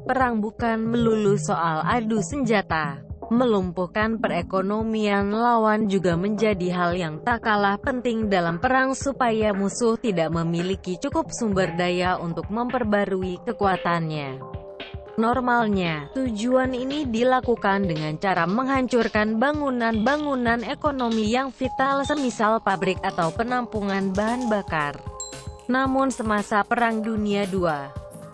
perang bukan melulu soal adu senjata. Melumpuhkan perekonomian lawan juga menjadi hal yang tak kalah penting dalam perang supaya musuh tidak memiliki cukup sumber daya untuk memperbarui kekuatannya. Normalnya, tujuan ini dilakukan dengan cara menghancurkan bangunan-bangunan ekonomi yang vital semisal pabrik atau penampungan bahan bakar. Namun semasa Perang Dunia II,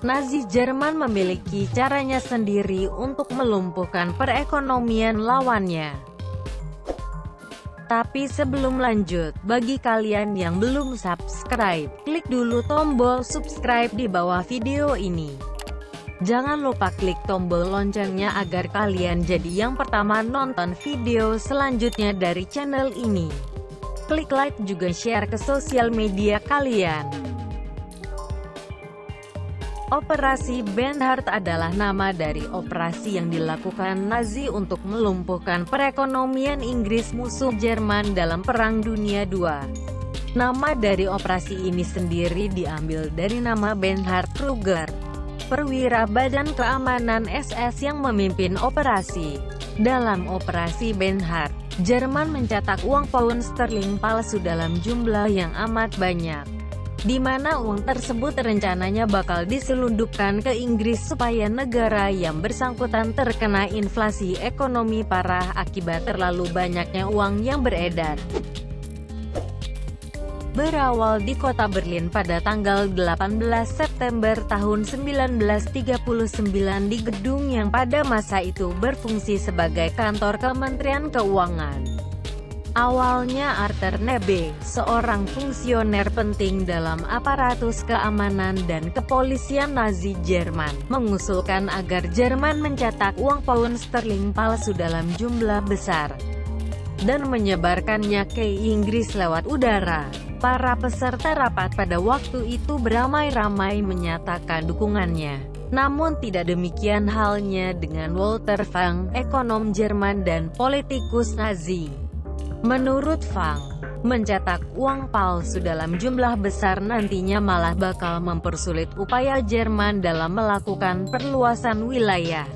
Nazi Jerman memiliki caranya sendiri untuk melumpuhkan perekonomian lawannya. Tapi sebelum lanjut, bagi kalian yang belum subscribe, klik dulu tombol subscribe di bawah video ini. Jangan lupa klik tombol loncengnya agar kalian jadi yang pertama nonton video selanjutnya dari channel ini. Klik like juga share ke sosial media kalian. Operasi Bernhard adalah nama dari operasi yang dilakukan Nazi untuk melumpuhkan perekonomian Inggris musuh Jerman dalam Perang Dunia II. Nama dari operasi ini sendiri diambil dari nama Bernhard Kruger, perwira Badan Keamanan SS yang memimpin operasi. Dalam operasi Bernhard, Jerman mencetak uang pound sterling palsu dalam jumlah yang amat banyak, di mana uang tersebut rencananya bakal diselundupkan ke Inggris supaya negara yang bersangkutan terkena inflasi ekonomi parah akibat terlalu banyaknya uang yang beredar. Berawal di kota Berlin pada tanggal 18 September tahun 1939 di gedung yang pada masa itu berfungsi sebagai kantor Kementerian Keuangan. Awalnya Arthur Nebe, seorang fungsioner penting dalam aparatus keamanan dan kepolisian Nazi Jerman, mengusulkan agar Jerman mencetak uang pound sterling palsu dalam jumlah besar dan menyebarkannya ke Inggris lewat udara. Para peserta rapat pada waktu itu beramai-ramai menyatakan dukungannya. Namun tidak demikian halnya dengan Walter Fang, ekonom Jerman dan politikus Nazi. Menurut Fang, mencetak uang palsu dalam jumlah besar nantinya malah bakal mempersulit upaya Jerman dalam melakukan perluasan wilayah.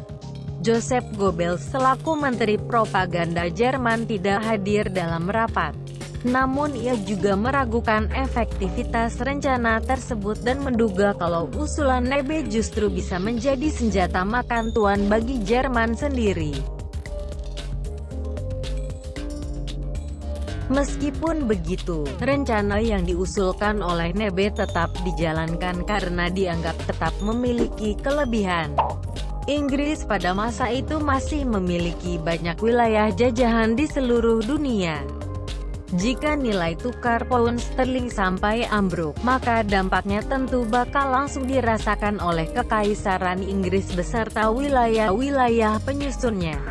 Joseph Goebbels selaku Menteri Propaganda Jerman tidak hadir dalam rapat. Namun ia juga meragukan efektivitas rencana tersebut dan menduga kalau usulan Nebe justru bisa menjadi senjata makan tuan bagi Jerman sendiri. Meskipun begitu, rencana yang diusulkan oleh Nebe tetap dijalankan karena dianggap tetap memiliki kelebihan. Inggris pada masa itu masih memiliki banyak wilayah jajahan di seluruh dunia. Jika nilai tukar pound sterling sampai ambruk, maka dampaknya tentu bakal langsung dirasakan oleh Kekaisaran Inggris beserta wilayah-wilayah penyusunnya.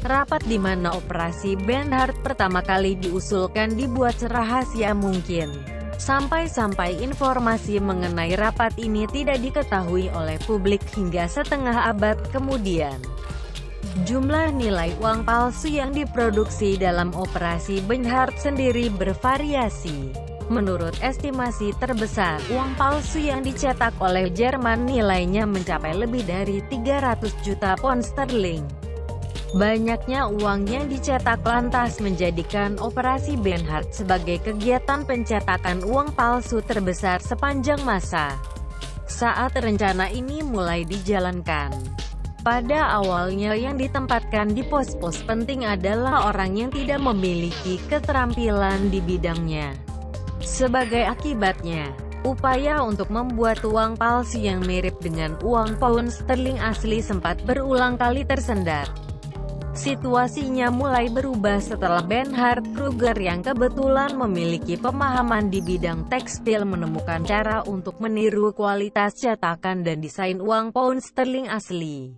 Rapat di mana operasi Bernhard pertama kali diusulkan dibuat serahasia mungkin. Sampai-sampai informasi mengenai rapat ini tidak diketahui oleh publik hingga setengah abad kemudian. Jumlah nilai uang palsu yang diproduksi dalam operasi Bernhard sendiri bervariasi. Menurut estimasi terbesar, uang palsu yang dicetak oleh Jerman nilainya mencapai lebih dari 300 juta pound sterling. Banyaknya uang yang dicetak lantas menjadikan operasi Bernhard sebagai kegiatan pencetakan uang palsu terbesar sepanjang masa. Saat rencana ini mulai dijalankan, pada awalnya yang ditempatkan di pos-pos penting adalah orang yang tidak memiliki keterampilan di bidangnya. Sebagai akibatnya, upaya untuk membuat uang palsu yang mirip dengan uang pound sterling asli sempat berulang kali tersendat. Situasinya mulai berubah setelah Bernhard Kruger yang kebetulan memiliki pemahaman di bidang tekstil menemukan cara untuk meniru kualitas cetakan dan desain uang pound sterling asli.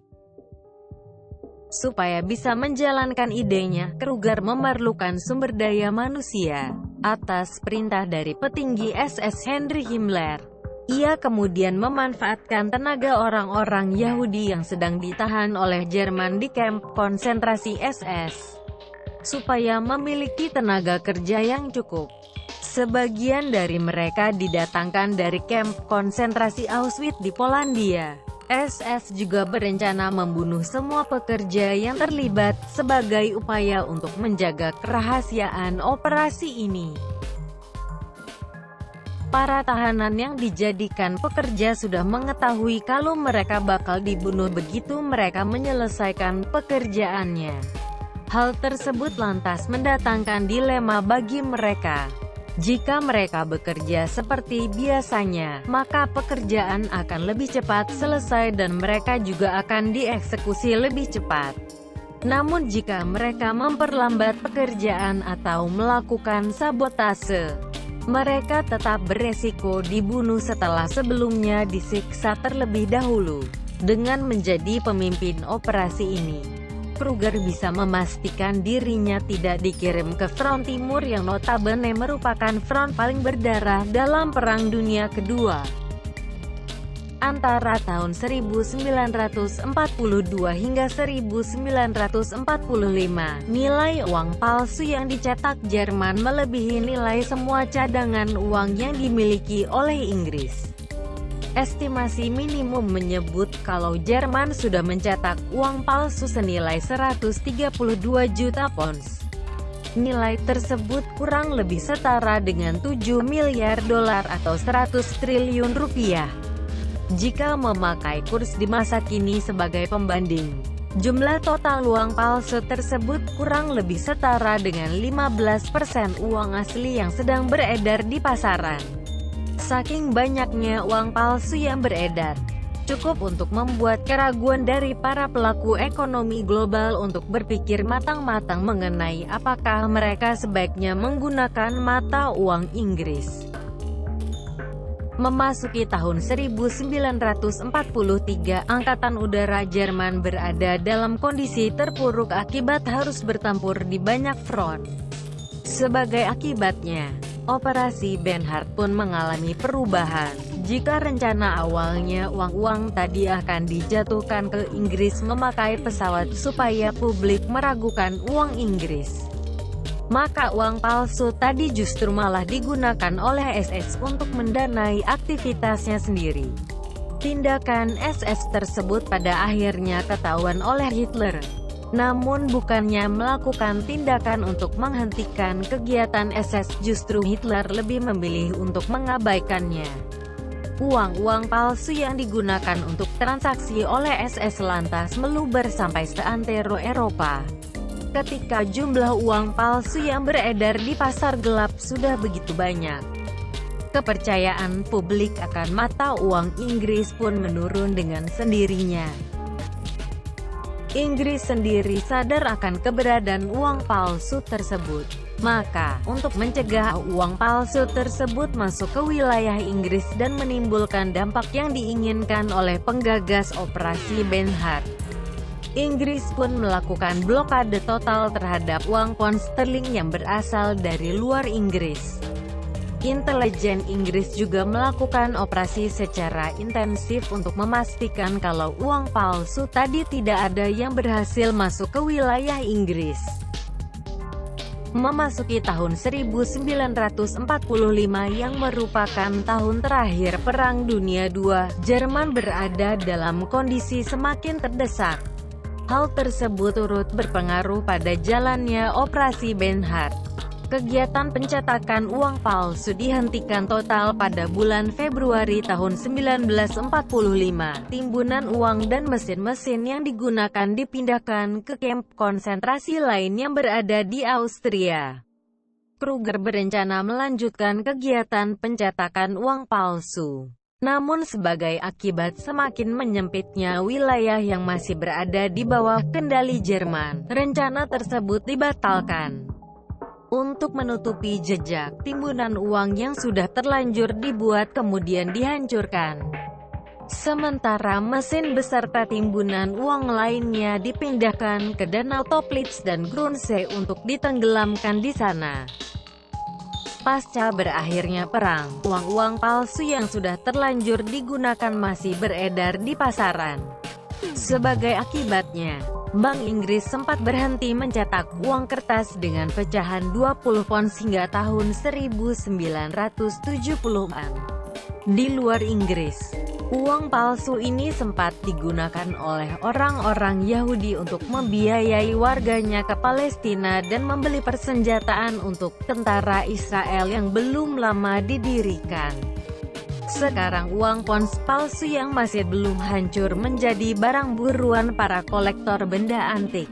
Supaya bisa menjalankan idenya, Kruger memerlukan sumber daya manusia. Atas perintah dari petinggi SS Heinrich Himmler, ia kemudian memanfaatkan tenaga orang-orang Yahudi yang sedang ditahan oleh Jerman di kamp konsentrasi SS, supaya memiliki tenaga kerja yang cukup. Sebagian dari mereka didatangkan dari kamp konsentrasi Auschwitz di Polandia. SS juga berencana membunuh semua pekerja yang terlibat, sebagai upaya untuk menjaga kerahasiaan operasi ini. Para tahanan yang dijadikan pekerja sudah mengetahui kalau mereka bakal dibunuh begitu mereka menyelesaikan pekerjaannya. Hal tersebut lantas mendatangkan dilema bagi mereka. Jika mereka bekerja seperti biasanya, maka pekerjaan akan lebih cepat selesai dan mereka juga akan dieksekusi lebih cepat. Namun jika mereka memperlambat pekerjaan atau melakukan sabotase, mereka tetap beresiko dibunuh setelah sebelumnya disiksa terlebih dahulu. Dengan menjadi pemimpin operasi ini, Kruger bisa memastikan dirinya tidak dikirim ke front timur yang notabene merupakan front paling berdarah dalam Perang Dunia Kedua. Antara tahun 1942 hingga 1945, nilai uang palsu yang dicetak Jerman melebihi nilai semua cadangan uang yang dimiliki oleh Inggris. Estimasi minimum menyebut kalau Jerman sudah mencetak uang palsu senilai 132 juta pounds. Nilai tersebut kurang lebih setara dengan 7 miliar dolar atau 100 triliun rupiah. Jika memakai kurs di masa kini sebagai pembanding, jumlah total uang palsu tersebut kurang lebih setara dengan 15% uang asli yang sedang beredar di pasaran. Saking banyaknya uang palsu yang beredar, cukup untuk membuat keraguan dari para pelaku ekonomi global untuk berpikir matang-matang mengenai apakah mereka sebaiknya menggunakan mata uang Inggris. Memasuki tahun 1943, Angkatan Udara Jerman berada dalam kondisi terpuruk akibat harus bertempur di banyak front. Sebagai akibatnya, Operasi Bernhard pun mengalami perubahan. Jika rencana awalnya uang-uang tadi akan dijatuhkan ke Inggris memakai pesawat supaya publik meragukan uang Inggris, maka uang palsu tadi justru malah digunakan oleh SS untuk mendanai aktivitasnya sendiri. Tindakan SS tersebut pada akhirnya ketahuan oleh Hitler. Namun bukannya melakukan tindakan untuk menghentikan kegiatan SS, justru Hitler lebih memilih untuk mengabaikannya. Uang-uang palsu yang digunakan untuk transaksi oleh SS lantas meluber sampai seantero Eropa. Ketika jumlah uang palsu yang beredar di pasar gelap sudah begitu banyak, kepercayaan publik akan mata uang Inggris pun menurun dengan sendirinya. Inggris sendiri sadar akan keberadaan uang palsu tersebut. Maka, untuk mencegah uang palsu tersebut masuk ke wilayah Inggris dan menimbulkan dampak yang diinginkan oleh penggagas Operasi Bernhard, Inggris pun melakukan blokade total terhadap uang pound sterling yang berasal dari luar Inggris. Intelijen Inggris juga melakukan operasi secara intensif untuk memastikan kalau uang palsu tadi tidak ada yang berhasil masuk ke wilayah Inggris. Memasuki tahun 1945 yang merupakan tahun terakhir Perang Dunia II, Jerman berada dalam kondisi semakin terdesak. Hal tersebut turut berpengaruh pada jalannya Operasi Bernhard. Kegiatan pencetakan uang palsu dihentikan total pada bulan Februari tahun 1945. Timbunan uang dan mesin-mesin yang digunakan dipindahkan ke kamp konsentrasi lain yang berada di Austria. Kruger berencana melanjutkan kegiatan pencetakan uang palsu. Namun sebagai akibat semakin menyempitnya wilayah yang masih berada di bawah kendali Jerman, rencana tersebut dibatalkan. Untuk menutupi jejak, timbunan uang yang sudah terlanjur dibuat kemudian dihancurkan. Sementara mesin beserta timbunan uang lainnya dipindahkan ke Danau Toplitz dan Grunse untuk ditenggelamkan di sana. Pasca berakhirnya perang, uang-uang palsu yang sudah terlanjur digunakan masih beredar di pasaran. Sebagai akibatnya, Bank Inggris sempat berhenti mencetak uang kertas dengan pecahan 20 pound hingga tahun 1970-an. Di luar Inggris, Uang palsu ini sempat digunakan oleh orang-orang Yahudi untuk membiayai warganya ke Palestina dan membeli persenjataan untuk tentara Israel yang belum lama didirikan. Sekarang uang pons palsu yang masih belum hancur menjadi barang buruan para kolektor benda antik.